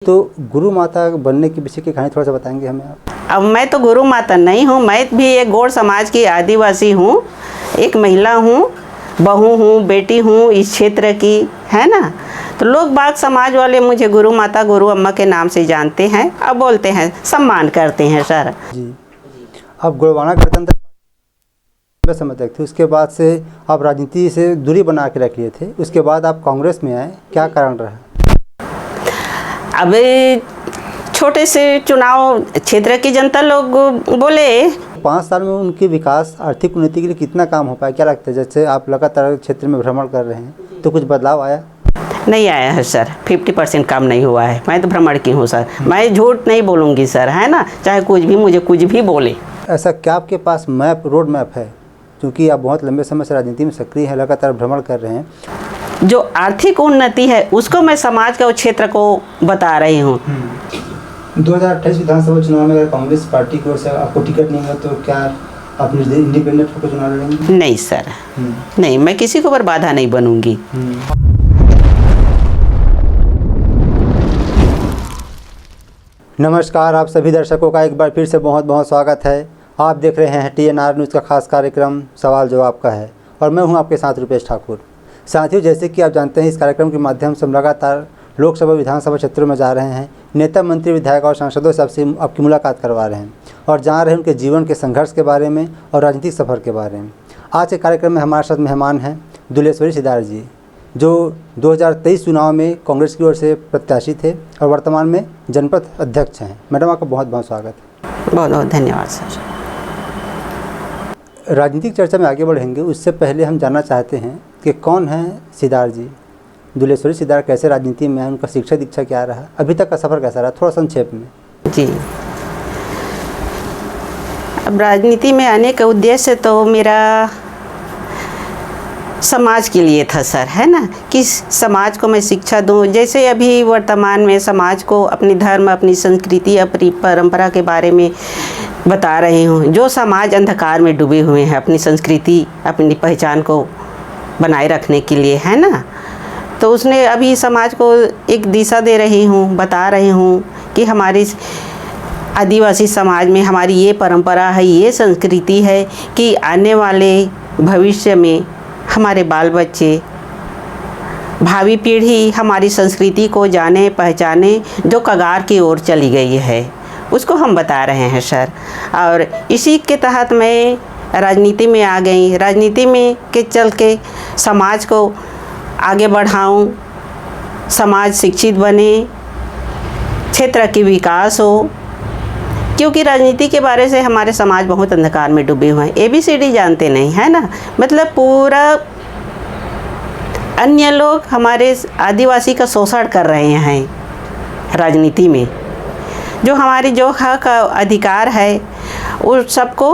तो गुरु माता बनने के विषय की कहानी थोड़ा सा बताएंगे हमें आप? अब मैं तो गुरु माता नहीं हूँ, मैं भी एक गौड़ समाज की आदिवासी हूँ, एक महिला हूँ, बहू हूँ, बेटी हूँ इस क्षेत्र की, है ना। तो लोग बाग समाज वाले मुझे गुरु माता गुरु अम्मा के नाम से जानते हैं, अब बोलते हैं, सम्मान करते हैं सर जी। आप गोंडवाना गणतंत्र समय तक थे, उसके बाद से आप राजनीति से दूरी बना के रख लिए थे, उसके बाद आप कांग्रेस में आए, क्या कारण रहा? अभी छोटे से चुनाव क्षेत्र की जनता लोग बोले 5 साल में उनके विकास आर्थिक उन्नति के लिए कितना काम हो पाया, क्या लगता है? जैसे आप लगातार क्षेत्र में भ्रमण कर रहे हैं तो कुछ बदलाव आया? नहीं आया है सर, 50% काम नहीं हुआ है। मैं तो भ्रमण की हूँ सर, मैं झूठ नहीं बोलूँगी सर, है ना, चाहे कुछ भी मुझे कुछ भी बोले। ऐसा क्या आपके पास रोड मैप है, क्योंकि आप बहुत लंबे समय से राजनीति में सक्रिय हैं, लगातार भ्रमण कर रहे हैं? जो आर्थिक उन्नति है उसको मैं समाज के क्षेत्र को बता रही हूँ। 2028 विधानसभा चुनाव में अगर कांग्रेस पार्टी की ओर से आपको टिकट नहीं मिला तो क्या आप इंडिपेंडेंट होकर चुनाव लड़ेंगे? नहीं सर, नहीं, मैं किसी को पर बाधा नहीं बनूंगी। नमस्कार, आप सभी दर्शकों का एक बार फिर से बहुत बहुत स्वागत है। आप देख रहे हैं TNR न्यूज़ का खास कार्यक्रम सवाल जवाब का है और मैं हूं आपके साथ रुपेश ठाकुर। साथियों, जैसे कि आप जानते हैं, इस कार्यक्रम के माध्यम से हम लगातार लोकसभा विधानसभा क्षेत्रों में जा रहे हैं, नेता मंत्री विधायक और सांसदों से आपकी मुलाकात करवा रहे हैं और जान रहे हैं उनके जीवन के संघर्ष के बारे में और राजनीतिक सफ़र के बारे में। आज के कार्यक्रम में हमारे साथ मेहमान हैं दुलेश्वरी सिदार जी, जो 2023 चुनाव में कांग्रेस की ओर से प्रत्याशी थे और वर्तमान में जनपद अध्यक्ष हैं। मैडम, आपका बहुत बहुत स्वागत है। बहुत बहुत धन्यवाद सर। राजनीतिक चर्चा में आगे बढ़ेंगे, उससे पहले हम जानना चाहते हैं कि कौन हैं सिदार जी, दुलेश्वरी सिदार कैसे राजनीति में आए, उनका शिक्षा दीक्षा क्या रहा, अभी तक का सफ़र कैसा रहा, थोड़ा संक्षेप में। जी, अब राजनीति में आने का उद्देश्य तो मेरा समाज के लिए था सर, है ना, कि समाज को मैं शिक्षा दूं। जैसे अभी वर्तमान में समाज को अपनी धर्म, अपनी संस्कृति, अपनी परंपरा के बारे में बता रही हूँ। जो समाज अंधकार में डूबे हुए हैं अपनी संस्कृति, अपनी पहचान को बनाए रखने के लिए, है ना, तो उसने अभी समाज को एक दिशा दे रही हूँ, बता रही हूँ कि हमारी आदिवासी समाज में हमारी ये परंपरा है, ये संस्कृति है कि आने वाले भविष्य में हमारे बाल बच्चे, भावी पीढ़ी हमारी संस्कृति को जाने पहचाने, जो कगार की ओर चली गई है उसको हम बता रहे हैं सर। और इसी के तहत मैं राजनीति में आ गई। राजनीति में के चल के समाज को आगे बढ़ाऊं, समाज शिक्षित बने, क्षेत्र की विकास हो, क्योंकि राजनीति के बारे से हमारे समाज बहुत अंधकार में डूबे हुए हैं। ABCD जानते नहीं, है ना, मतलब पूरा अन्य लोग हमारे आदिवासी का शोषण कर रहे हैं राजनीति में। जो हमारी जो हक अधिकार है उस सबको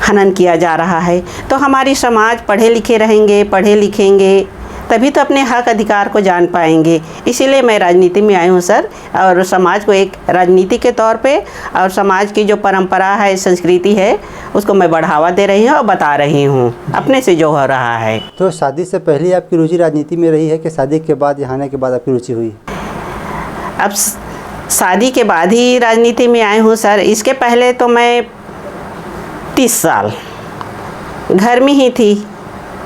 हनन किया जा रहा है। तो हमारी समाज पढ़े लिखे रहेंगे, पढ़े लिखेंगे, तभी तो अपने हक अधिकार को जान पाएंगे। इसीलिए मैं राजनीति में आई हूँ सर, और समाज को एक राजनीति के तौर पे और समाज की जो परंपरा है, संस्कृति है, उसको मैं बढ़ावा दे रही हूँ और बता रही हूँ अपने से जो हो रहा है। तो शादी से पहले आपकी रुचि राजनीति में रही है कि शादी के बाद यहाँ आने के बाद आपकी रुचि हुई? अब शादी के बाद ही राजनीति में आई हूँ सर। इसके पहले तो मैं 30 साल घर में ही थी,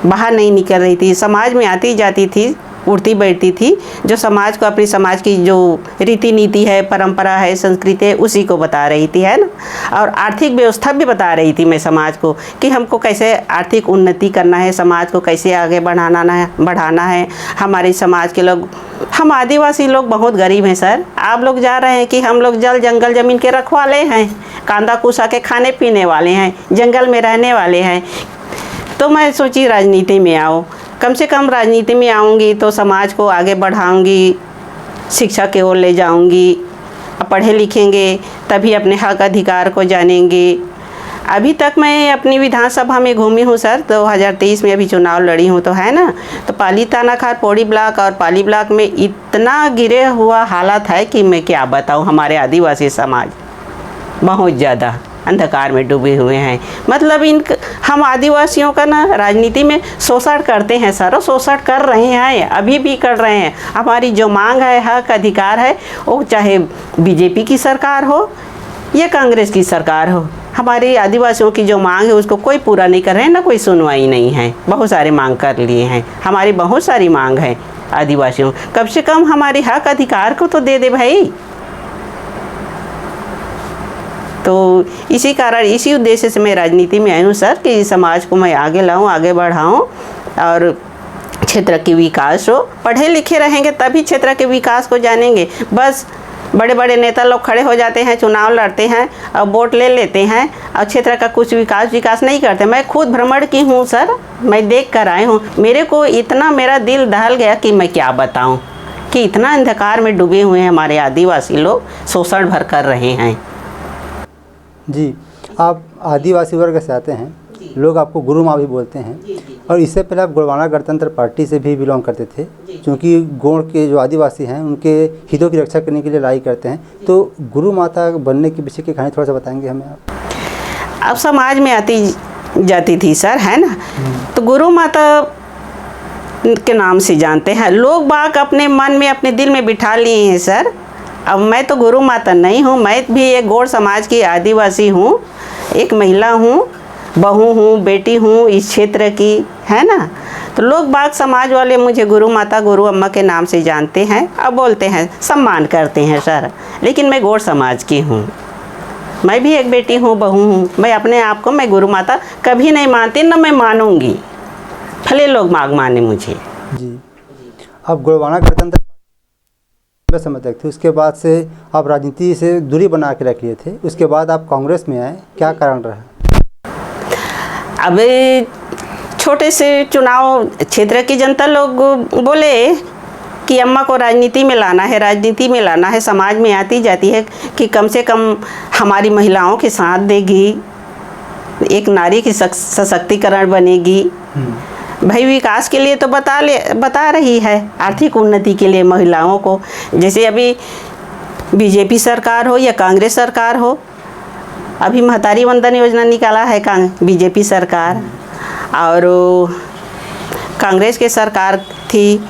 बाहर नहीं निकल रही थी, समाज में आती जाती थी, उठती बैठती थी, जो समाज को, अपनी समाज की जो रीति नीति है, परंपरा है, संस्कृति है, उसी को बता रही थी, है ना। और आर्थिक व्यवस्था भी बता रही थी मैं समाज को कि हमको कैसे आर्थिक उन्नति करना है, समाज को कैसे आगे बढ़ाना है। हमारे समाज के लोग, हम आदिवासी लोग बहुत गरीब हैं सर। आप लोग जा रहे हैं कि हम लोग जल जंगल ज़मीन के रखवाले हैं, कांदा कुसा के खाने पीने वाले हैं, जंगल में रहने वाले हैं। तो मैं सोची राजनीति में आओ, कम से कम राजनीति में आऊँगी तो समाज को आगे बढ़ाऊँगी, शिक्षा की ओर ले जाऊँगी। पढ़े लिखेंगे तभी अपने हक अधिकार को जानेंगे। अभी तक मैं अपनी विधानसभा में घूमी हूँ सर, 2023 में अभी चुनाव लड़ी हूँ, तो है ना, तो पाली तानाखार, पौड़ी ब्लॉक और पाली ब्लॉक में इतना गिरे हुआ हालत है कि मैं क्या बताऊँ। हमारे आदिवासी समाज बहुत ज़्यादा अंधकार में डूबे हुए हैं। मतलब हम आदिवासियों का ना राजनीति में शोषण करते हैं सर, शोषण कर रहे हैं, अभी भी कर रहे हैं। हमारी जो मांग है, हक अधिकार है, वो चाहे बीजेपी की सरकार हो या कांग्रेस की सरकार हो, हमारे आदिवासियों की जो मांग है उसको कोई पूरा नहीं कर रहे हैं, ना कोई सुनवाई नहीं है। बहुत सारे मांग कर लिए हैं, हमारी बहुत सारी मांग है आदिवासियों, कम से कम हमारे हक अधिकार को तो दे दे भाई। तो इसी कारण, इसी उद्देश्य से मैं राजनीति में आई हूँ सर, कि समाज को मैं आगे लाऊं, आगे बढ़ाऊं और क्षेत्र के विकास हो। पढ़े लिखे रहेंगे तभी क्षेत्र के विकास को जानेंगे। बस बड़े बड़े नेता लोग खड़े हो जाते हैं, चुनाव लड़ते हैं और वोट ले लेते हैं और क्षेत्र का कुछ विकास नहीं करते। मैं खुद भ्रमण की हूँ सर, मैं देख कर आई हूँ। मेरे को इतना मेरा दिल दहल गया कि मैं क्या बताऊँ, कि इतना अंधकार में डूबे हुए हैं हमारे आदिवासी लोग, शोषण भर कर रहे हैं। जी, आप आदिवासी वर्ग से आते हैं, लोग आपको गुरु माँ भी बोलते हैं। और इससे पहले आप गोंडवाना गणतंत्र पार्टी से भी बिलोंग करते थे, क्योंकि गोंड के जो आदिवासी हैं उनके हितों की रक्षा करने के लिए लड़ाई करते हैं। तो गुरु माता बनने के पीछे की कहानी थोड़ा सा बताएंगे हमें आप? अब समाज में आती जाती थी सर, है ना, तो गुरु माता के नाम से जानते हैं लोग बाग, अपने मन में अपने दिल में बिठा लिए हैं सर। अब मैं तो गुरु माता नहीं हूँ, मैं भी एक गौड़ समाज की आदिवासी हूँ, एक महिला हूँ, बहू हूँ, बेटी हूँ इस क्षेत्र की, है ना। तो लोग बाग समाज वाले मुझे गुरु माता, गुरु अम्मा के नाम से जानते हैं और बोलते हैं, सम्मान करते हैं सर। लेकिन मैं गौड़ समाज की हूँ, मैं भी एक बेटी हूँ, बहू हूँ। मैं अपने आप को मैं गुरु माता कभी नहीं मानती, न मैं मानूंगी, भले लोग माने मुझे। जी, आप गोंडवाना गणतंत्र समय तक थे, उसके बाद से आप राजनीति से दूरी बना के रख लिए थे, उसके बाद आप कांग्रेस में आए, क्या कारण रहा? अब छोटे से चुनाव क्षेत्र की जनता लोग बोले कि अम्मा को राजनीति में लाना है, राजनीति में लाना है, समाज में आती जाती है कि कम से कम हमारी महिलाओं के साथ देगी, एक नारी की सशक्तिकरण बनेगी। भाई विकास के लिए तो बता रही है, आर्थिक उन्नति के लिए महिलाओं को। जैसे अभी बीजेपी सरकार हो या कांग्रेस सरकार हो, अभी महतारी वंदन योजना निकाला है बीजेपी सरकार, और कांग्रेस की सरकार थी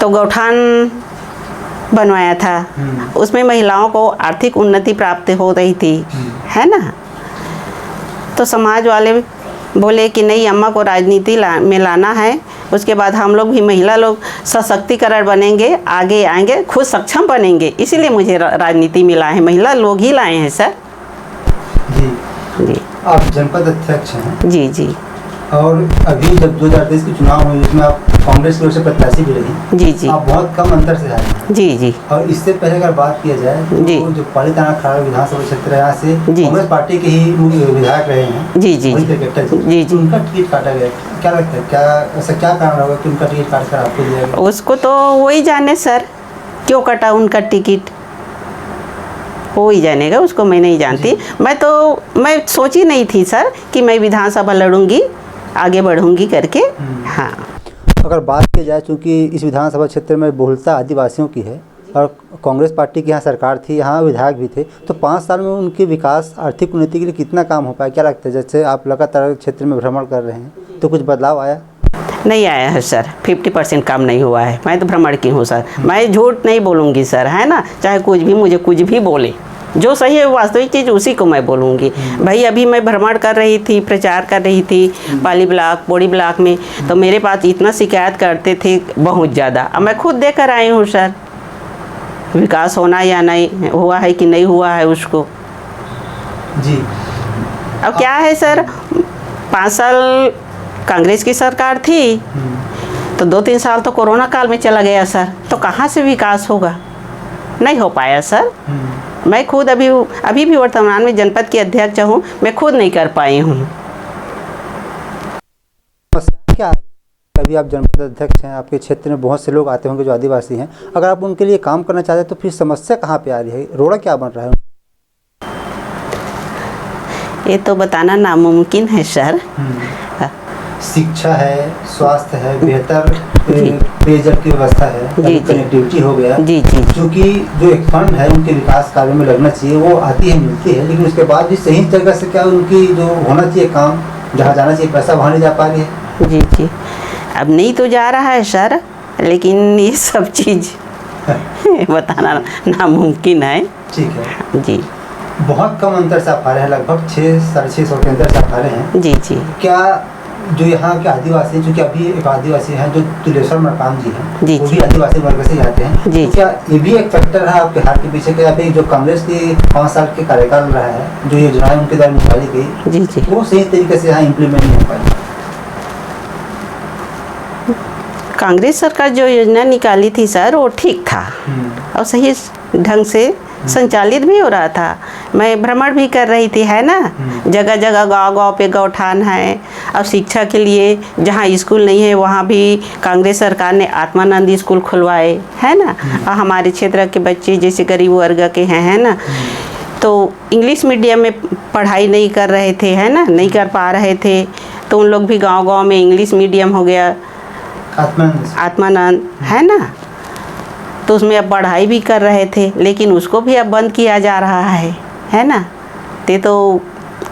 तो गौठान बनवाया था, उसमें महिलाओं को आर्थिक उन्नति प्राप्त हो रही थी, है ना। तो समाज वाले बोले कि नहीं, अम्मा को राजनीति में लाना है, उसके बाद हम लोग भी महिला लोग सशक्तिकरण बनेंगे, आगे आएंगे, खुद सक्षम बनेंगे, इसीलिए मुझे राजनीति में लाए हैं, महिला लोग ही लाए हैं सर। जी, आप जनपद अध्यक्ष हैं? जी जी। और अभी जब 2023 के चुनाव हुए उसमें आप कांग्रेस की ओर से प्रत्याशी भी रही? जी जी। आप बहुत कम अंतर से हारे? जी जी। और इससे पहले अगर बात किया जाए जी, तो जो पालीताना खाड़ा विधानसभा क्षेत्र है, यहाँ से जी, कांग्रेस पार्टी के ही मुख्य विधायक रहे हैं। जी जी जी जी। उनका टिकट काटा गया, क्या लगता है, क्या ऐसा क्या कारण होगा कि उनका टिकट काट कर आपको दिया गया? उसको तो वही जाने सर, क्यों कटा उनका टिकट, वो ही जानेगा, उसको मैं नहीं जानती। मैं सोची नहीं थी सर कि मैं विधानसभा लड़ूंगी, आगे बढ़ूंगी करके। हाँ, अगर बात की जाए, चूँकि इस विधानसभा क्षेत्र में बहुलता आदिवासियों की है और कांग्रेस पार्टी की यहाँ सरकार थी, यहाँ विधायक भी थे, तो 5 साल में उनके विकास, आर्थिक उन्नति के लिए कितना काम हो पाया, क्या लगता है? जैसे आप लगातार क्षेत्र में भ्रमण कर रहे हैं, तो कुछ बदलाव आया? नहीं आया है सर, 50% काम नहीं हुआ है। मैं तो भ्रमण की हूँ सर, मैं झूठ नहीं बोलूँगी सर, है ना। चाहे कुछ भी मुझे कुछ भी बोले, जो सही है वास्तविक चीज़ उसी को मैं बोलूँगी। भाई अभी मैं भ्रमण कर रही थी, प्रचार कर रही थी पाली ब्लॉक, पोड़ी ब्लॉक में, तो मेरे पास इतना शिकायत करते थे बहुत ज़्यादा। अब मैं खुद देख कर आई हूँ सर, विकास होना या नहीं हुआ है कि नहीं हुआ है उसको। जी, अब क्या है सर, 5 साल कांग्रेस की सरकार थी, तो 2-3 साल तो कोरोना काल में चला गया सर, तो कहाँ से विकास होगा, नहीं हो पाया सर। मैं खुद अभी भी वर्तमान में जनपद की अध्यक्ष हूँ, मैं खुद नहीं कर पाई हूँ। क्या अभी आप जनपद अध्यक्ष हैं, आपके क्षेत्र में बहुत से लोग आते होंगे जो आदिवासी हैं, अगर आप उनके लिए काम करना चाहते हैं तो फिर समस्या कहाँ पे आ रही है, रोड़ा क्या बन रहा है? ये तो बताना नामुमकिन है सर। शिक्षा है, स्वास्थ्य है, बेहतर पेयजल की व्यवस्था है, कनेक्टिविटी हो गया, जी जी, क्योंकि जो एक फंड है उनके विकास कार्य में लगना चाहिए, वो आती है मिलती है, लेकिन उसके बाद भी सही जगह से क्या उनकी जो होना चाहिए काम, जहाँ जाना चाहिए पैसा वहाँ नहीं जा पा रही है। जी जी, अब नहीं तो जा रहा है सर, लेकिन ये सब चीज़ बताना नामुमकिन है। ठीक है जी, बहुत कम अंतर से आप आ रहे हैं, लगभग 600-650 के अंतर से आप आ रहे हैं। जी जी, क्या जो यहाँ के आदिवासी, जो कि अभी एक आदिवासी हैं जो तुलेश्वर मरकाम जी हैं, जी वो जी, भी आदिवासी वर्ग से ही आते हैं, जी तो क्या ये भी एक फैक्टर है आपके हार के पीछे? क्या अभी जो कांग्रेस की 5 साल के कार्यकाल रहा है, जो योजनाएं उनके द्वारा निकाली गई, जी जी, वो सही तरीके से यहाँ इम्प्लीमेंट नहीं हो पाई? कांग्रेस सरकार जो योजना निकाली थी सर, वो ठीक था और सही ढंग से संचालित भी हो रहा था। मैं भ्रमण भी कर रही थी, है ना, जगह जगह गांव-गांव पे गौठान है। अब शिक्षा के लिए जहाँ स्कूल नहीं है वहाँ भी कांग्रेस सरकार ने आत्मानंद स्कूल खुलवाए, है ना। और हमारे क्षेत्र के बच्चे जैसे गरीब वर्ग के हैं, है ना, तो इंग्लिश मीडियम में पढ़ाई नहीं कर रहे थे, है ना, नहीं कर पा रहे थे, तो उन लोग भी गाँव-गाँव में इंग्लिश मीडियम हो गया, आत्मानंद, है ना, तो उसमें अब पढ़ाई भी कर रहे थे, लेकिन उसको भी अब बंद किया जा रहा है ना। ते तो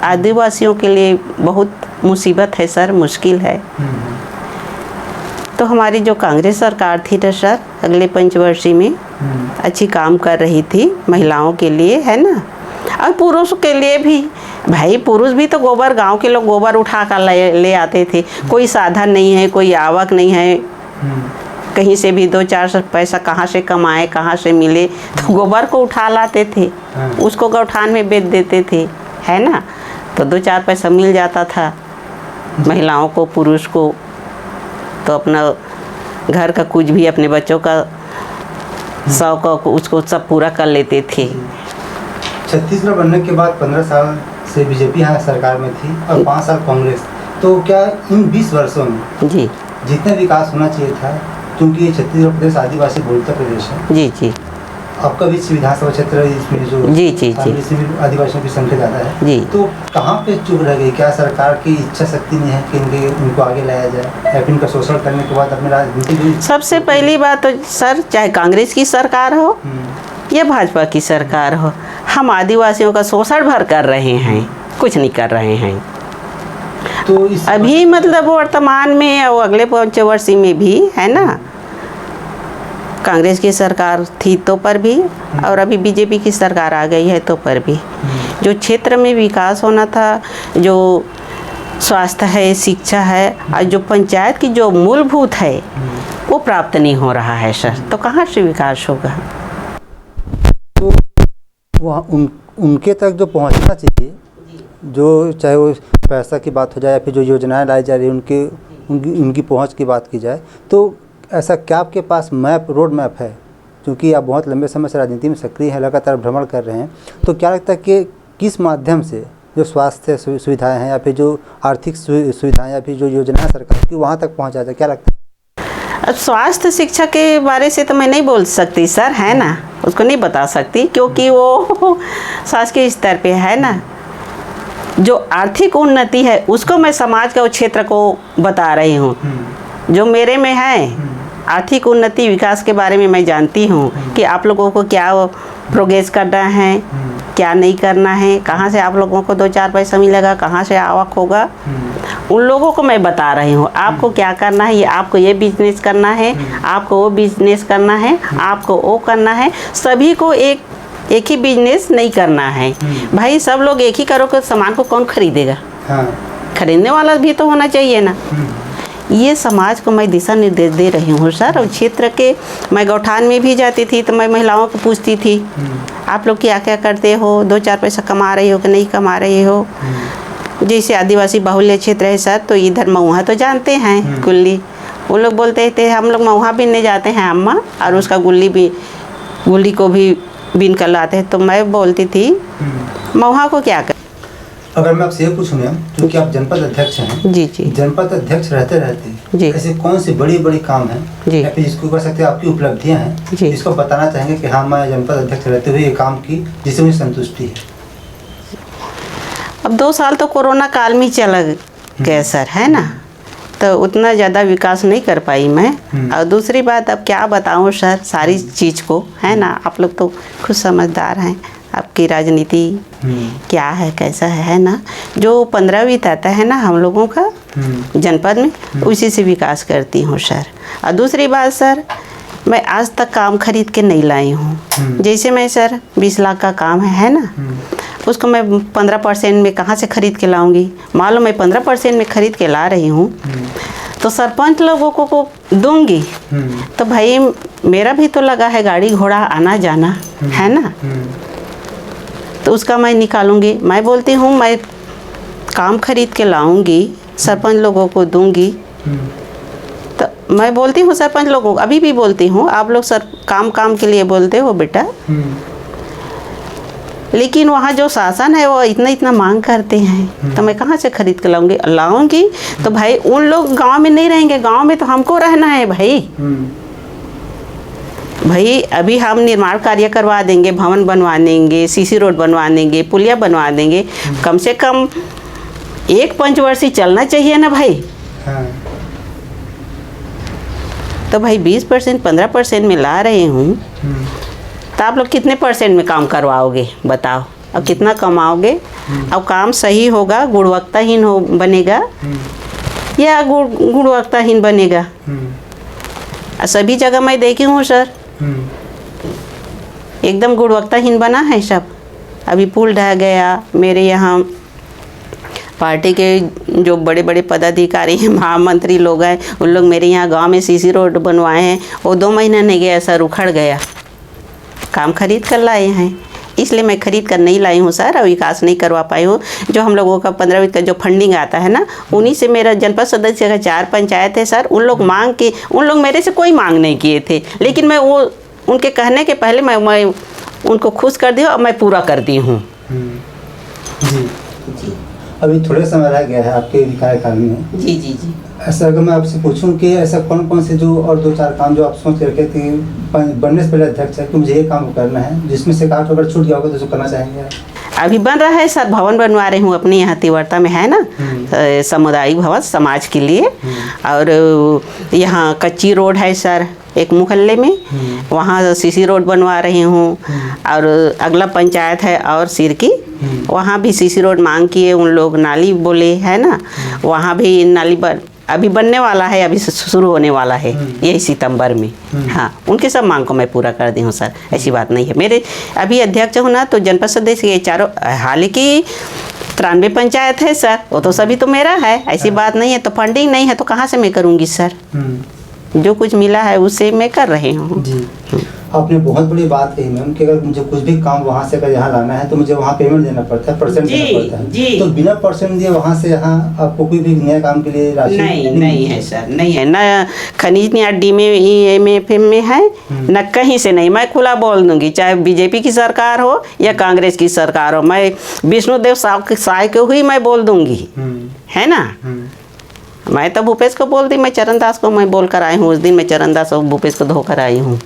आदिवासियों के लिए बहुत मुसीबत है सर, मुश्किल है। तो हमारी जो कांग्रेस सरकार थी ना सर, अगले पंचवर्षीय में अच्छी काम कर रही थी महिलाओं के लिए, है ना, और पुरुषों के लिए भी। भाई पुरुष भी तो गोबर, गांव के लोग गोबर उठा कर ले आते थे, कोई साधन नहीं है, कोई आवक नहीं है, कहीं से भी 2-4 पैसा कहाँ से कमाए, कहाँ से मिले, तो गोबर को उठा लाते थे, उसको गौठान में बेच देते थे, है ना, तो 2-4 पैसा मिल जाता था महिलाओं को, पुरुष को, तो अपना घर का कुछ भी, अपने बच्चों का शौक उसको सब पूरा कर लेते थे। छत्तीसगढ़ बनने के बाद 15 साल से बीजेपी यहाँ सरकार में थी और 5 साल कांग्रेस, तो क्या इन 20 वर्षों में जी जितना विकास होना चाहिए था, क्योंकि ये छत्तीसगढ़ प्रदेश आदिवासी बहुलता प्रदेश है, जी जी, आपका भी विधानसभा क्षेत्र है, इसमें जो जी जी जी, आदिवासियों की संख्या ज़्यादा है जी, तो कहाँ पे चूक रह गई? क्या सरकार की इच्छा शक्ति नहीं है कि उनको आगे लाया जाए, या फिर इनका शोषण करने के बाद अपने राजनीति? सबसे पहली बात तो सर, चाहे कांग्रेस की सरकार हो या भाजपा की सरकार हो, हम आदिवासियों का शोषण भर कर रहे हैं, कुछ नहीं कर रहे हैं। तो अभी मतलब वर्तमान में और अगले पंचवर्षीय में भी, है ना, कांग्रेस की सरकार थी तो पर भी, और अभी बीजेपी की सरकार आ गई है तो पर भी, जो क्षेत्र में विकास होना था, जो स्वास्थ्य है, शिक्षा है, और जो पंचायत की जो मूलभूत है वो प्राप्त नहीं हो रहा है सर, तो कहाँ से विकास होगा? तो वहाँ उनके तक जो पहुँचना चाहिए, जो चाहे वो पैसा की बात हो जाए या फिर जो योजनाएं लाई जा रही है उनकी पहुंच की बात की जाए, तो ऐसा क्या आपके पास रोड मैप है? क्योंकि आप बहुत लंबे समय से राजनीति में सक्रिय हैं, लगातार भ्रमण कर रहे हैं, तो क्या लगता है कि किस माध्यम से जो स्वास्थ्य सुविधाएं हैं या फिर जो आर्थिक सुविधाएं या फिर जो योजनाएं सरकार की वहाँ तक पहुँचा जाए, क्या लगता है? अब स्वास्थ्य शिक्षा के बारे से तो मैं नहीं बोल सकती सर, है ना, उसको नहीं बता सकती, क्योंकि वो शासकीय स्तर पे है ना। जो आर्थिक उन्नति है उसको मैं समाज का क्षेत्र को बता रही हूँ, जो मेरे में है आर्थिक उन्नति विकास के बारे में मैं जानती हूँ कि आप लोगों को क्या प्रोग्रेस करना है, क्या नहीं करना है, कहाँ से आप लोगों को 2-4 पैसा मिलेगा, कहाँ से आवक होगा, उन लोगों को मैं बता रही हूँ। आपको क्या करना है, ये आपको ये बिजनेस करना है, आपको वो बिजनेस करना है, आपको वो करना है, सभी को एक ही बिजनेस नहीं करना है। भाई सब लोग एक ही करो, सामान को कौन खरीदेगा? खरीदने वाला भी तो होना चाहिए ना। ये समाज को मैं दिशा निर्देश दे रही हूँ सर। और क्षेत्र के मैं गौठान में भी जाती थी तो मैं महिलाओं को पूछती थी, आप लोग क्या क्या करते हो, 2-4 पैसा कमा रही हो कि नहीं कमा रही हो। जैसे आदिवासी बाहुल्य क्षेत्र है सर, तो इधर महुआ तो जानते हैं, गुल्ली, वो लोग बोलते थे हम लोग महुआ बीनने जाते हैं अम्मा, और उसका गुल्ली को भी बीन कर लाते हैं। तो मैं बोलती थी महुआ को क्या कर। अगर मैं आपसे ये पूछूँ मैम, क्योंकि आप जनपद अध्यक्ष हैं, जी जी, जनपद अध्यक्ष रहते रहते ऐसे कौन सी बड़ी बड़ी काम है या फिर जिसको कर सकते हैं आपकी उपलब्धियां हैं जिसको बताना चाहेंगे कि हाँ मैं जनपद अध्यक्ष रहते हुए ये काम की जिससे मुझे संतुष्टि है? अब 2 साल तो कोरोना काल में चला गया सर, है ना। तो उतना ज़्यादा विकास नहीं कर पाई मैं। और दूसरी बात, अब क्या बताऊँ सर सारी चीज़ को, है ना, आप लोग तो खुद समझदार हैं, आपकी राजनीति क्या है कैसा है ना। जो 15वीं आता है ना हम लोगों का जनपद में, उसी से विकास करती हूँ सर। और दूसरी बात सर, मैं आज तक काम खरीद के नहीं लाई हूँ। जैसे मैं सर 20 लाख का काम है ना, उसको मैं 15% में कहाँ से खरीद के लाऊंगी। मान लो मैं 15% में खरीद के ला रही हूँ, तो सरपंच लोगों को दूंगी, तो भाई मेरा भी तो लगा है गाड़ी घोड़ा आना जाना, है ना, तो उसका मैं निकालूंगी। मैं बोलती हूँ मैं काम खरीद के लाऊंगी, सरपंच लोगों को दूंगी। तो मैं बोलती हूँ सरपंच लोगों को, अभी भी बोलती हूँ, आप लोग सर काम के लिए बोलते हो बेटा, लेकिन वहाँ जो शासन है वो इतना मांग करते हैं, तो मैं कहाँ से खरीद के लाऊंगी। तो भाई उन लोग गांव में नहीं रहेंगे, गांव में तो हमको रहना है भाई। भाई अभी हम निर्माण कार्य करवा देंगे, भवन बनवा देंगे, सीसी रोड बनवा देंगे, पुलिया बनवा देंगे, कम से कम 1 पंचवर्षीय चलना चाहिए ना भाई। तो भाई 20% 15% में ला रहे हूँ, तो आप लोग कितने % में काम करवाओगे बताओ, और कितना कमाओगे। अब काम सही होगा, गुणवत्ताहीन बनेगा या गुणवत्ताहीन बनेगा। सभी जगह मैं देखी हूँ सर, एकदम गुणवत्ताहीन बना है सब। अभी पुल ढह गया, मेरे यहाँ पार्टी के जो बड़े बड़े पदाधिकारी हैं, महामंत्री लोग हैं, उन लोग मेरे यहाँ गांव में सीसी रोड बनवाए हैं, वो 2 महीना नहीं गया सर, उखड़ गया। काम खरीद कर लाए हैं, इसलिए मैं खरीद कर नहीं लाई हूँ सर, और विकास नहीं करवा पाई हूँ। जो हम लोगों का 15वीं का जो फंडिंग आता है ना, उन्हीं से मेरा जनपद सदस्य का 4 पंचायत है सर, उन लोग मेरे से कोई मांग नहीं किए थे, लेकिन मैं वो उनके कहने के पहले मैं उनको खुश कर दी और मैं पूरा कर दी हूँ। जी, अभी थोड़े समय रह गया है आपके कार्यकाल में। जी। ऐसा अगर मैं आपसे पूछूं कि ऐसा कौन से जो और 2-4 काम जो आप सोच के रखे थे बनने से पहले अध्यक्ष है कि मुझे ये काम करना है, जिसमें से कहा अगर छूट गया होगा तो उसको करना चाहेंगे? अभी बन रहा है सर, भवन बनवा रही हूँ अपने यहाँ तिवर्ता में, है ना, सामुदायिक भवन समाज के लिए। और यहाँ कच्ची रोड है सर एक मोहल्ले में, वहाँ सीसी रोड बनवा रही हूँ। और अगला पंचायत है और सिरकी, वहाँ भी सीसी रोड मांग किए उन लोग, नाली बोले, है ना, वहाँ भी नाली अभी बनने वाला है, अभी शुरू होने वाला है यही सितंबर में। हाँ, उनके सब मांग को मैं पूरा कर दी हूँ सर, ऐसी बात नहीं है। मेरे अभी अध्यक्ष हूँ ना, तो जनपद सदस्य ये चारों, हालांकि 93 पंचायत है सर, वो तो सभी तो मेरा है, ऐसी बात नहीं है। तो फंडिंग नहीं है तो कहाँ से मैं करूँगी सर, जो कुछ मिला है उससे मैं कर रही हूँ। जी, आपने बहुत बड़ी बात कही मैम कि अगर मुझे कुछ भी काम वहाँ से अगर यहाँ लाना है तो मुझे वहाँ पेमेंट देना पड़ता है, % देना पड़ता है। जी। तो बिना % दिए वहाँ से यहाँ आपको कोई भी नया काम के लिए राशि नहीं है सर, नहीं है ना। खनिज डी में है न, कहीं से नहीं। मैं खुला बोल दूंगी, चाहे बीजेपी की सरकार हो या कांग्रेस की सरकार हो, मैं विष्णुदेव साय को ही मैं बोल दूंगी, है ना। मैं तो भूपेश को बोल दी, मैं चरणदास को मैं बोल कर आई हूँ। उस दिन मैं चरणदास और भूपेश को धोकर आई हूँ।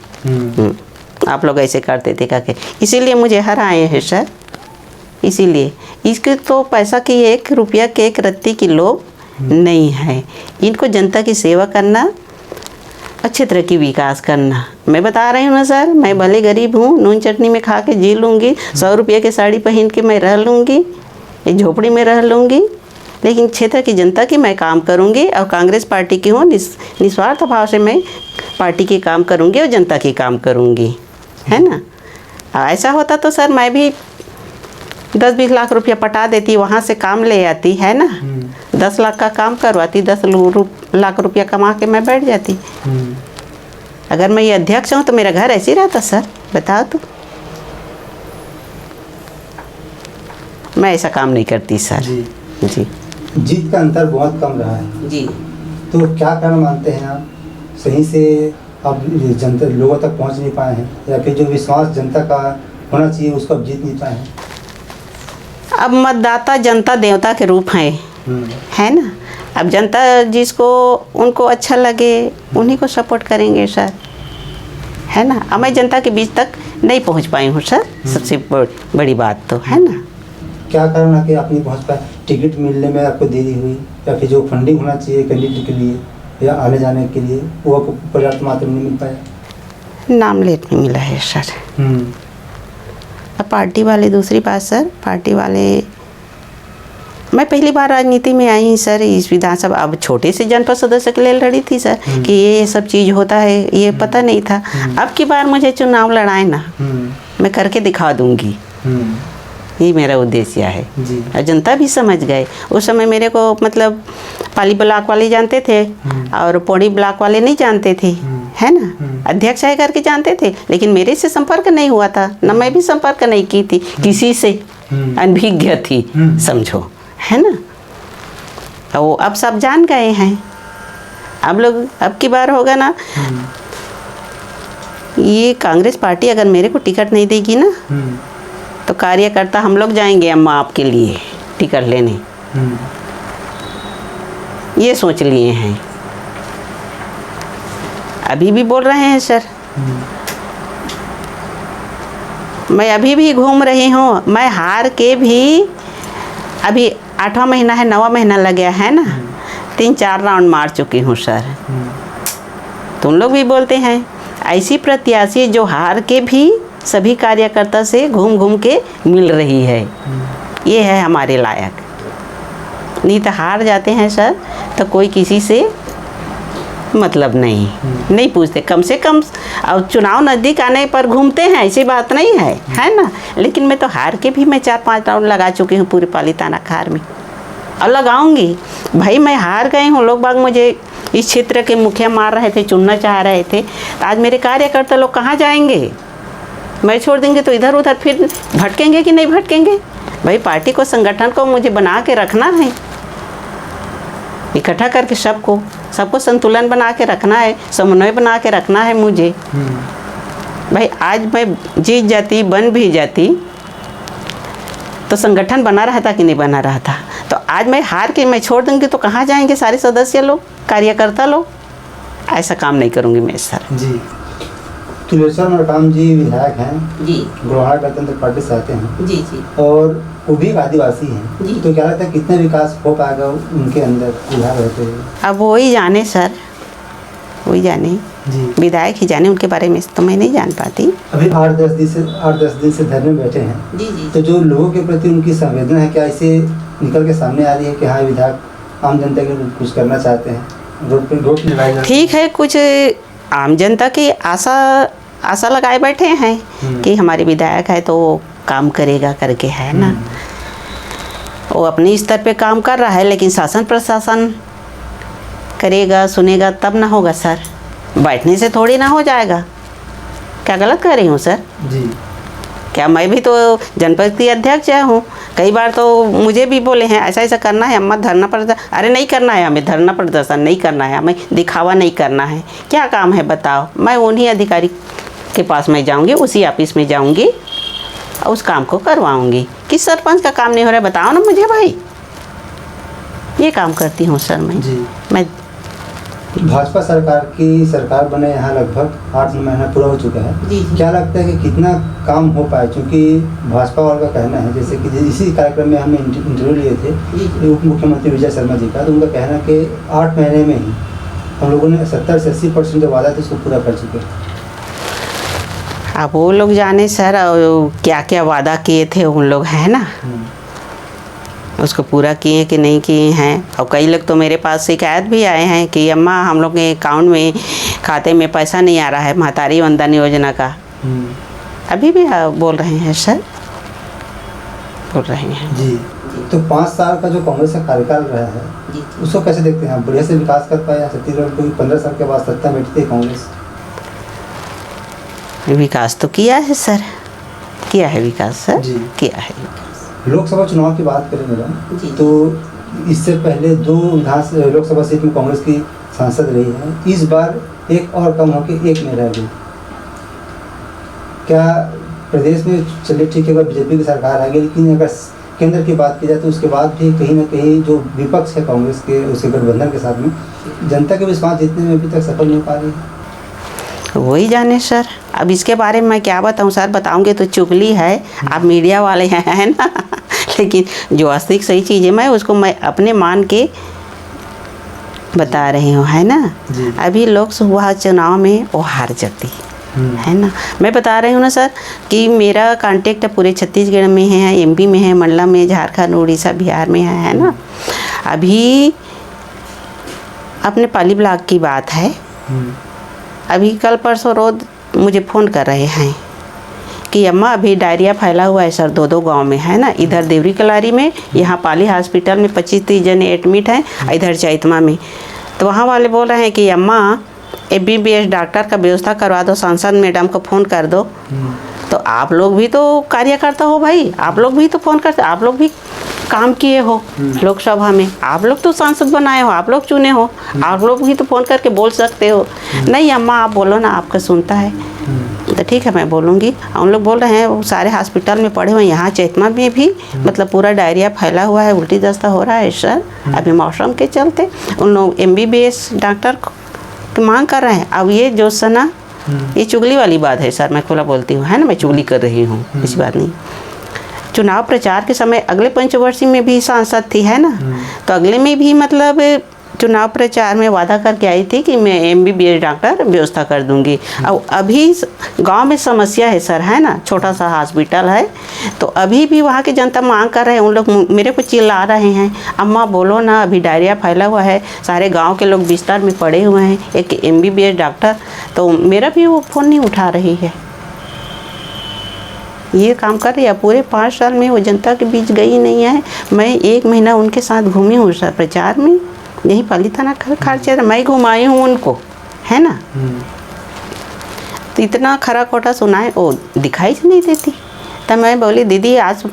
आप लोग ऐसे करते थे करके, इसीलिए मुझे हराए हैं सर। इसीलिए इसके तो पैसा की 1 रुपया के 1 रत्ती की लोभ नहीं है। इनको जनता की सेवा करना, अच्छे तरह की विकास करना। मैं बता रही हूँ ना सर, मैं भले गरीब हूँ, नून चटनी में खा के जी लूँगी, 100 रुपये की साड़ी पहन के मैं रह लूँगी, एक झोपड़ी में रह लूँगी, लेकिन क्षेत्र की जनता की मैं काम करूंगी। और कांग्रेस पार्टी की हूँ, निस्वार्थ भाव से मैं पार्टी की काम करूंगी और जनता की काम करूंगी, है ना। ऐसा होता तो सर मैं भी 10-20 लाख रुपया पटा देती, वहाँ से काम ले आती, है ना। 10 लाख का काम करवाती, 10 लाख रुपया कमा के मैं बैठ जाती। अगर मैं ये अध्यक्ष हूँ तो मेरा घर ऐसे ही रहता सर, बताओ तो। मैं ऐसा काम नहीं करती सर। जी, जीत का अंतर बहुत कम रहा है जी। तो क्या कारण मानते हैं आप, सही से अब जनता लोगों तक पहुंच नहीं पाए हैं, या फिर जो विश्वास जनता का होना चाहिए उसको अब जीत नहीं पाए हैं? अब मतदाता जनता देवता के रूप हैं, है ना। अब जनता जिसको उनको अच्छा लगे उन्हीं को सपोर्ट करेंगे सर, है ना। अब मैं जनता के बीच तक नहीं पहुंच पाई हूँ सर, सबसे बड़ी बात तो है ना। क्या कारण है कि आप नहीं पहुँच पाए? टिकट मिलने में आपको देरी हुई, या फिर जो फंडिंग होना चाहिए कैंडिडेट के लिए या आने जाने के लिए वो आपको पर्याप्त मात्रा में नहीं मिल पाया? नाम लेट में मिला है सर। अब पार्टी वाले, दूसरी बात सर, पार्टी वाले, मैं पहली बार राजनीति में आई सर इस विधानसभा, अब छोटे से जनपद सदस्य के लिए लड़ी थी सर कि ये सब चीज़ होता है, ये पता नहीं था। अब की बार मुझे चुनाव लड़ाए ना, मैं करके दिखा दूंगी, ये मेरा उद्देश्य है। और जनता भी समझ गए। उस समय मेरे को मतलब पाली ब्लॉक वाले जानते थे और पौड़ी ब्लॉक वाले नहीं जानते थे, है ना, अध्यक्ष है करके जानते थे, लेकिन मेरे से संपर्क नहीं हुआ था, न मैं भी संपर्क नहीं की थी किसी से, अनभिज्ञ थी समझो, है ना। तो वो अब सब जान गए हैं। अब लोग अब की बार होगा ना, ये कांग्रेस पार्टी अगर मेरे को टिकट नहीं देगी ना तो कार्यकर्ता हम लोग जाएंगे अम्मा आपके लिए टिकट लेने, ये सोच लिए हैं। अभी भी बोल रहे हैं सर, मैं अभी भी घूम रही हूँ, मैं हार के भी अभी 8वां महीना है, 9वां महीना लग गया है ना, 3-4 राउंड मार चुकी हूँ सर। तुम लोग भी बोलते हैं ऐसी प्रत्याशी जो हार के भी सभी कार्यकर्ता से घूम घूम के मिल रही है, ये है हमारे लायक। नहीं तो हार जाते हैं सर तो कोई किसी से मतलब नहीं पूछते, कम से कम। अब चुनाव नज़दीक आने पर घूमते हैं, ऐसी बात नहीं है, है ना। लेकिन मैं तो हार के भी मैं 4-5 राउंड लगा चुकी हूँ पूरे पाली थाना खार में, और लगाऊंगी भाई। मैं हार गई हूँ, लोग बाग मुझे इस क्षेत्र के मुखिया मार रहे थे, चुनना चाह रहे थे, तो आज मेरे कार्यकर्ता लोग कहाँ जाएंगे? मैं छोड़ देंगे तो इधर उधर फिर भटकेंगे कि नहीं भटकेंगे? भाई पार्टी को, संगठन को मुझे बना के रखना है, इकट्ठा करके सबको संतुलन बना के रखना है, समन्वय बना के रखना है मुझे। भाई आज मैं जीत जाती, बन भी जाती तो संगठन बना रहा था कि नहीं बना रहा था। तो आज मैं हार के मैं छोड़ दूंगी तो कहाँ जाएंगे सारे सदस्य लोग, कार्यकर्ता लोग? ऐसा काम नहीं करूँगी मैं सर जी। तुलेश्वर मरकाम जी विधायक हैं जी, गोहाना गणतंत्र पार्टी से आते हैं जी जी, और वो भी एक आदिवासी हैं जी। तो क्या लगता है कितना विकास हो पाएगा उनके अंदर विधायक रहते हुए? अब वही जाने सर, वही जाने जी, विधायक ही जाने, उनके बारे में तो मैं नहीं जान पाती। अभी 8-10 दिन से धरने में बैठे हैं जी जी, तो जो लोगों के प्रति उनकी संवेदना है क्या इसे निकल के सामने आ रही है कि हाँ विधायक आम जनता के लिए कुछ करना चाहते हैं, रोड पे लगाए? ठीक है, कुछ आम जनता की आशा लगाए बैठे हैं कि हमारे विधायक है तो वो काम करेगा करके, है ना। वो अपने स्तर पे काम कर रहा है, लेकिन शासन प्रशासन करेगा, सुनेगा तब ना होगा सर, बैठने से थोड़ी ना हो जाएगा। क्या गलत कह रही हूँ सर? जी, क्या मैं भी तो जनपद की अध्यक्ष हूँ, कई बार तो मुझे भी बोले हैं ऐसा ऐसा करना है अम्मा, धरना प्रदर्शन। अरे नहीं करना है हमें, धरना प्रदर्शन नहीं करना है हमें, दिखावा नहीं करना है। क्या काम है बताओ? मैं उन्हीं अधिकारी के पास में जाऊँगी, उसी ऑफिस में जाऊँगी और उस काम को करवाऊँगी। किस सरपंच का काम नहीं हो रहा है बताओ ना मुझे भाई, ये काम करती हूँ सर मैं जी। मैं भाजपा सरकार बने यहाँ लगभग 8 महीना पूरा हो चुका है। जी, जी। क्या लगता है कि कितना काम हो पाए? क्योंकि भाजपा वालों का कहना है, जैसे कि इसी कार्यक्रम में हमने इंटरव्यू लिए थे उप मुख्यमंत्री विजय शर्मा जी का, तो उनका कहना है कि 8 महीने में ही हम लोगों ने 70 से 80% जो वादा था उसको पूरा कर चुके हैं। अब वो लोग जाने सर क्या क्या वादा किए थे उन लोग, है ना, उसको पूरा किए कि नहीं किए हैं। और कई लोग तो मेरे पास शिकायत भी आए हैं कि अम्मा हम लोग के अकाउंट में, खाते में पैसा नहीं आ रहा है महतारी वंदन योजना का। अभी भी बोल रहे हैं सर, बोल रहे हैं जी। तो 5 साल का जो कांग्रेस का कार्यकाल रहा है उसको कैसे देखते हैं? बढ़िया से विकास कर पाया छत्तीसगढ़ को? 15 साल के बाद सत्ता में बैठती है कांग्रेस। विकास तो किया है सर, किया है विकास सर जी। किया है। लोकसभा चुनाव की बात करें मैडम, तो इससे पहले 2 लोकसभा सीट में कांग्रेस की सांसद रही है, इस बार एक और कम होकर 1 में रह गई। क्या प्रदेश में चलिए ठीक है अगर बीजेपी की सरकार आ गई, लेकिन अगर केंद्र की बात की जाए तो उसके बाद भी कहीं ना कहीं जो विपक्ष है कांग्रेस के उसके गठबंधन के साथ में, जनता के विश्वास जीतने में अभी तक सफल नहीं पा रही है। वही जाने सर, अब इसके बारे में मैं क्या बताऊं सर, बताऊंगे तो चुगली है, आप मीडिया वाले हैं, है ना लेकिन जो वास्तविक सही चीज़ है मैं अपने मान के बता रही हूँ, है ना। जी। अभी लोकसभा चुनाव में वो हार जाती है ना। मैं बता रही हूँ ना सर कि मेरा कांटेक्ट पूरे छत्तीसगढ़ में है, एमपी में है, मंडला में, झारखंड, उड़ीसा, बिहार में है ना। अभी अपने पाली ब्लॉक की बात है, अभी कल परसों रोज मुझे फ़ोन कर रहे हैं कि अम्मा अभी डायरिया फैला हुआ है सर 2 गांव में, है ना। इधर देवरी कलारी में, यहाँ पाली हॉस्पिटल में 25-30 जने एडमिट हैं, इधर चैतमा में। तो वहाँ वाले बोल रहे हैं कि अम्मा MBBS डॉक्टर का व्यवस्था करवा दो, सांसद मैडम को फ़ोन कर दो। तो आप लोग भी तो कार्यकर्ता हो भाई, आप लोग भी तो फ़ोन करते, आप लोग भी काम किए हो लोकसभा में, आप लोग तो सांसद बनाए हो, आप लोग चुने हो, आप लोग भी तो फ़ोन करके बोल सकते हो। नहीं अम्मा आप बोलो ना, आपका सुनता है। तो ठीक है मैं बोलूँगी। उन लोग बोल रहे हैं वो सारे हॉस्पिटल में पड़े हुए हैं, यहाँ चैतमा में भी मतलब पूरा डायरिया फैला हुआ है, उल्टी दस्ता हो रहा है सर अभी मौसम के चलते। उन लोग MBBS डॉक्टर की मांग कर रहे हैं। अब ये जो सना ये चुगली वाली बात है सर, मैं खुला बोलती हूँ, है ना, मैं चुगली कर रही हूँ, ऐसी बात नहीं। चुनाव प्रचार के समय अगले पंचवर्षीय में भी सांसद थी, है ना, तो अगले में भी मतलब चुनाव प्रचार में वादा करके आई थी कि मैं MBBS डॉक्टर व्यवस्था कर दूंगी। अब अभी गांव में समस्या है सर, है ना, छोटा सा हॉस्पिटल है, तो अभी भी वहाँ की जनता मांग कर रहे हैं। उन लोग मेरे को चिल्ला रहे हैं अम्मा बोलो ना, अभी डायरिया फैला हुआ है, सारे गांव के लोग बिस्तर में पड़े हुए हैं, एक MBBS डॉक्टर। तो मेरा भी वो फ़ोन नहीं उठा रही है। ये काम कर रही है, पूरे 5 साल में वो जनता के बीच गई नहीं है। मैं 1 महीना उनके साथ घूमी हूँ सर प्रचार में, यही पाली थाना खर्चे मैं घुमाई हूँ उनको, है ना। तो इतना खरा खोटा सुनाए वो दिखाई नहीं देती। तब मैं बोली दीदी आज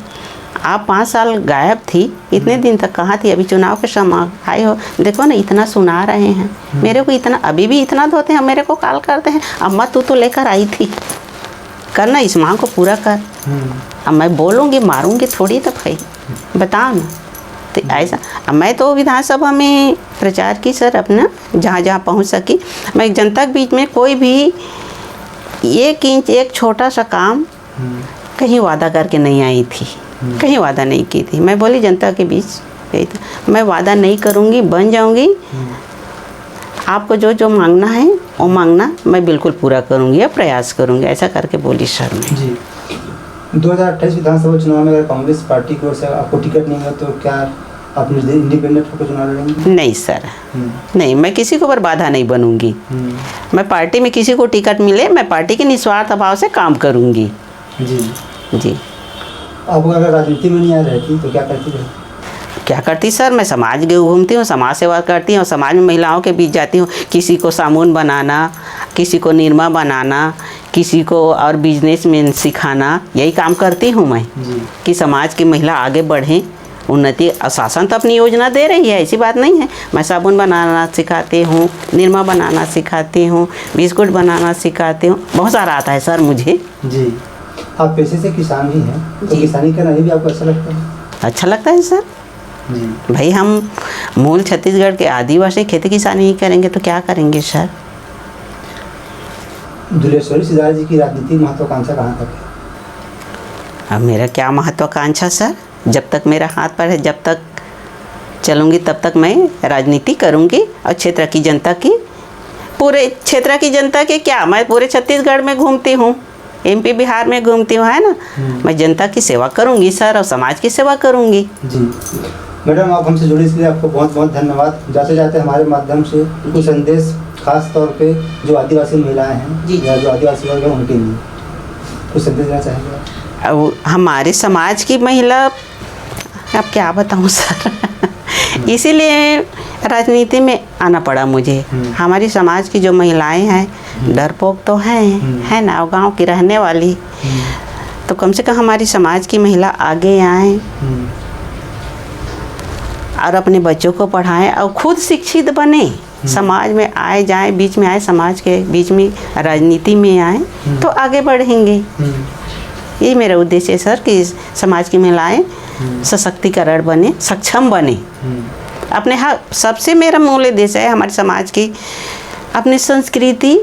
आप 5 साल गायब थी, इतने दिन तक कहाँ थी, अभी चुनाव के समय आए हो, देखो ना इतना सुना रहे हैं मेरे को, इतना अभी भी इतना धोते हैं, मेरे को कॉल करते हैं अम्मा तू तो लेकर आई थी, करना इस मांग को पूरा कर। अब मैं बोलूँगी मारूँगी थोड़ी, तो भाई बताओ ना। तो ऐसा अब मैं तो विधानसभा में प्रचार की सर अपना, जहाँ जहाँ पहुँच सकी। मैं जनता के बीच में कोई भी 1 इंच एक छोटा सा काम कहीं वादा करके नहीं आई थी, कहीं वादा नहीं की थी। मैं बोली जनता के बीच मैं वादा नहीं करूँगी, बन जाऊँगी, आपको जो जो मांगना है वो मांगना मैं बिल्कुल पूरा करूँगी या प्रयास करूँगी, ऐसा करके बोली सर मैं। जी 2028 विधानसभा चुनाव में अगर कांग्रेस पार्टी की ओर से आपको टिकट नहीं मिला तो क्या आप इंडिपेंडेंट होकर चुनाव लड़ेंगे? नहीं सर, नहीं, मैं किसी को पर बाधा नहीं बनूंगी। मैं पार्टी में किसी को टिकट मिले, मैं पार्टी के निस्वार्थ भाव से काम करूंगी। जी जी। आप अगर राजनीति में नहीं आ रहती तो क्या करती है? क्या करती सर, मैं समाज घूमती हूँ, समाज सेवा करती हूँ, समाज में महिलाओं के बीच जाती हूँ, किसी को साबुन बनाना, किसी को निरमा बनाना, किसी को और बिजनेस में सिखाना, यही काम करती हूँ मैं कि समाज की महिला आगे बढ़ें, उन्नति। शासन तो अपनी योजना दे रही है, ऐसी बात नहीं है। मैं साबुन बनाना सिखाती हूँ, निरमा बनाना सिखाती हूँ, बिस्कुट बनाना सिखाती हूँ, बहुत सारा आता है सर मुझे। जी। आप पेशे से किसान ही हैं, तो किसानी करना भी आपको अच्छा लगता है? अच्छा लगता है सर जी। भाई हम मूल छत्तीसगढ़ के आदिवासी, खेती किसानी नहीं करेंगे तो क्या करेंगे सर। दुलेश्वरी सिदार जी की राजनीतिक महत्वाकांक्षा कहाँ तक है? अब मेरा क्या महत्वाकांक्षा सर, जब तक मेरा हाथ पर है, जब तक चलूँगी तब तक मैं राजनीति करूँगी। और क्षेत्र की जनता की, पूरे क्षेत्र की जनता के क्या, मैं पूरे छत्तीसगढ़ में घूमती हूँ, MP बिहार में घूमती हूँ, है ना। मैं जनता की सेवा करूँगी सर, और समाज की सेवा करूँगी। जी मैडम, आप हमसे जुड़े इसलिए आपको बहुत बहुत धन्यवाद। जाते जाते हमारे माध्यम से कुछ संदेश खास तौर पे जो आदिवासी महिलाएं हैं या जो आदिवासी वर्ग है उनके लिए कुछ संदेश देना चाहेंगे? अब हमारे समाज की महिला, अब क्या बताऊँ सर इसीलिए राजनीति में आना पड़ा मुझे। हमारी समाज की जो महिलाएं हैं डरपोक तो हैं, है ना, और गांव की रहने वाली, तो कम से कम हमारी समाज की महिला आगे आए और अपने बच्चों को पढ़ाएं और खुद शिक्षित बने, समाज में आए जाए, बीच में आए, समाज के बीच में राजनीति में आए तो आगे बढ़ेंगे। ये मेरा उद्देश्य है सर कि समाज की महिलाएं सशक्तिकरण बने, सक्षम बने, अपने हक। सबसे मेरा मूल उद्देश्य है हमारे समाज की अपनी संस्कृति,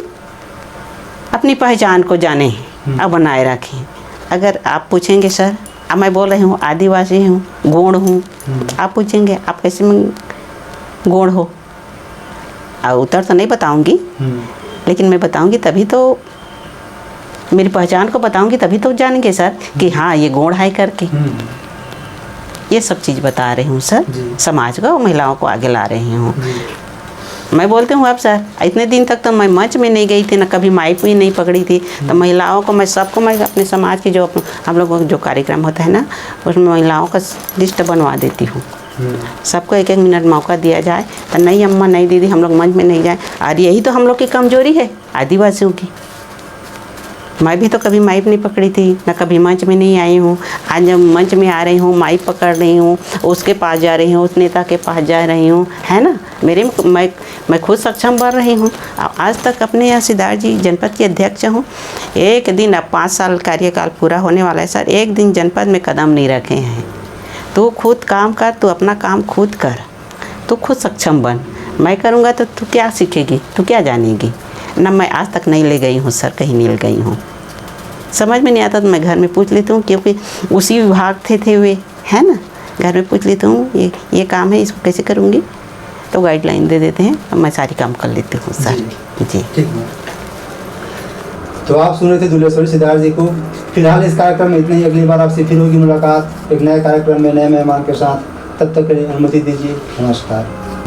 अपनी पहचान को जाने और बनाए रखें। अगर आप पूछेंगे सर अब मैं बोल रही हूँ आदिवासी हूँ, गौड़ हूँ। आप पूछेंगे आप कैसे में गौड़ हो, और उत्तर तो नहीं बताऊँगी, लेकिन मैं बताऊँगी तभी तो मेरी पहचान को बताऊँगी, तभी तो जानेंगे सर कि हाँ ये गौड़ है करके। ये सब चीज़ बता रही हूँ सर, समाज को, महिलाओं को आगे ला रही हूँ। मैं बोलती हूँ अब सर, इतने दिन तक तो मैं मंच में नहीं गई थी, ना कभी माइक भी नहीं पकड़ी थी, तो महिलाओं को मैं सबको, मैं अपने समाज के जो हम लोगों का जो कार्यक्रम होता है ना, उसमें महिलाओं का लिस्ट बनवा देती हूँ। सबको 1-1 मिनट मौका दिया जाए, तो नहीं अम्मा नहीं दीदी हम लोग मंच में नहीं जाए। और यही तो हम लोग की कमजोरी है आदिवासियों की। मैं भी तो कभी माइक नहीं पकड़ी थी, ना कभी मंच में नहीं आई हूँ। आज जब मंच में आ रही हूँ, माइक पकड़ रही हूँ, उसके पास जा रही हूँ, उस नेता के पास जा रही हूँ, है ना। मैं खुद सक्षम बन रही हूँ। आज तक अपने यहाँ सिद्धार्थ जी जनपद के अध्यक्ष हूँ। एक दिन, अब 5 साल कार्यकाल पूरा होने वाला है सर, एक दिन जनपद में कदम नहीं रखे हैं। तू खुद काम कर, तू अपना काम खुद कर, तू खुद सक्षम बन। मैं करूँगा तो तू क्या सीखेगी, तू क्या जानेगी ना। मैं आज तक नहीं ले गई हूँ सर, कहीं नहीं ले गई हूँ। समझ में नहीं आता तो मैं घर में पूछ लेती हूँ, क्योंकि उसी विभाग थे वे, है ना। घर में पूछ लेती हूँ ये काम है, इसको कैसे करूँगी, तो गाइडलाइन दे देते हैं, और मैं सारी काम कर लेती हूँ सर। जी ठीक है। तो आप सुन रहे थे दुलेश्वरी सिद्धार्थ जी को। फिलहाल इस कार्यक्रम में इतना ही। अगली बार आपसे फिर होगी मुलाकात एक नए कार्यक्रम में, नए मेहमान के साथ। तब तक के लिए अनुमति दीजिए। नमस्कार।